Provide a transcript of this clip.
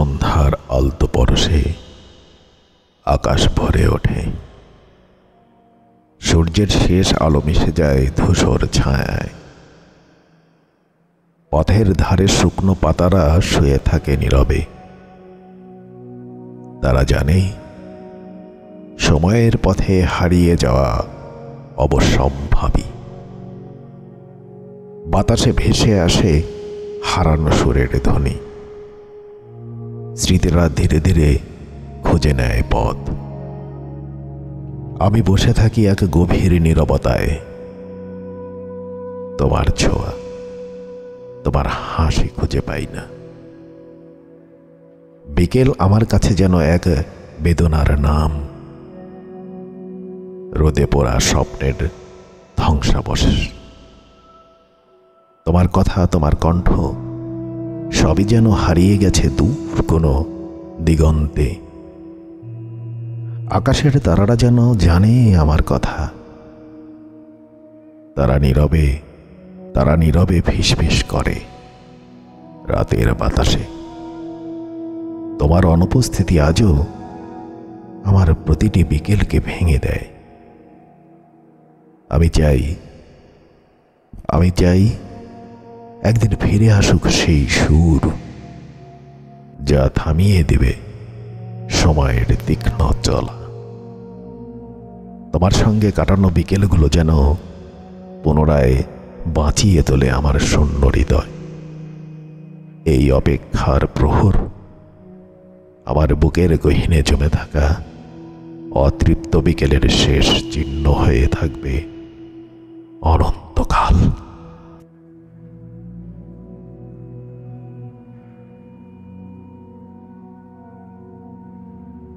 সন্ধ্যার আলতো পরশে আকাশ ভরে ওঠে। সূর্যের শেষ আলো মিশে যায় ধূসর ছায়ায়। পথের ধারে শুকনো পাতারা শুয়ে থাকে নীরবে। তারা জানে সময়ের পথে হারিয়ে যাওয়া অবশ্যম্ভাবী। বাতাসে ভেসে আসে হারানো সুরের ধ্বনি। স্মৃতিরা ধীরে ধীরে খুঁজে নেয় পথ। আমি বসে থাকি এক গভীর নীরবতায়। তোমার ছোঁয়া, তোমার হাসি খুঁজে পাই না। বিকেল আমার কাছে যেন এক বেদনার নাম, রোদে পোড়া স্বপ্নের ধ্বংসাবশেষ। তোমার কথা, তোমার কণ্ঠ সবই যেন হারিয়ে গেছে দূর কোনো দিগন্তে। আকাশের তারারা যেন জানে আমার কথা। তারা নীরবে ফিসফিস করে রাতের বাতাসে। তোমার অনুপস্থিতি আজও আমার প্রতিটি বিকেলকে ভেঙে দেয়। আমি চাই একদিন ফিরে আসুক সেই সুর, যা থামিয়ে দেবে সময়ের তীক্ষ্ণ চলা। তোমার সঙ্গে কাটানো বিকেলগুলো যেন পুনরায় বাঁচিয়ে তোলে আমার শূন্য হৃদয়। এই অপেক্ষার প্রহর আমার বুকের গহীনে জমে থাকা অতৃপ্ত বিকেলের শেষ চিহ্ন হয়ে থাকবে অনন্তকাল।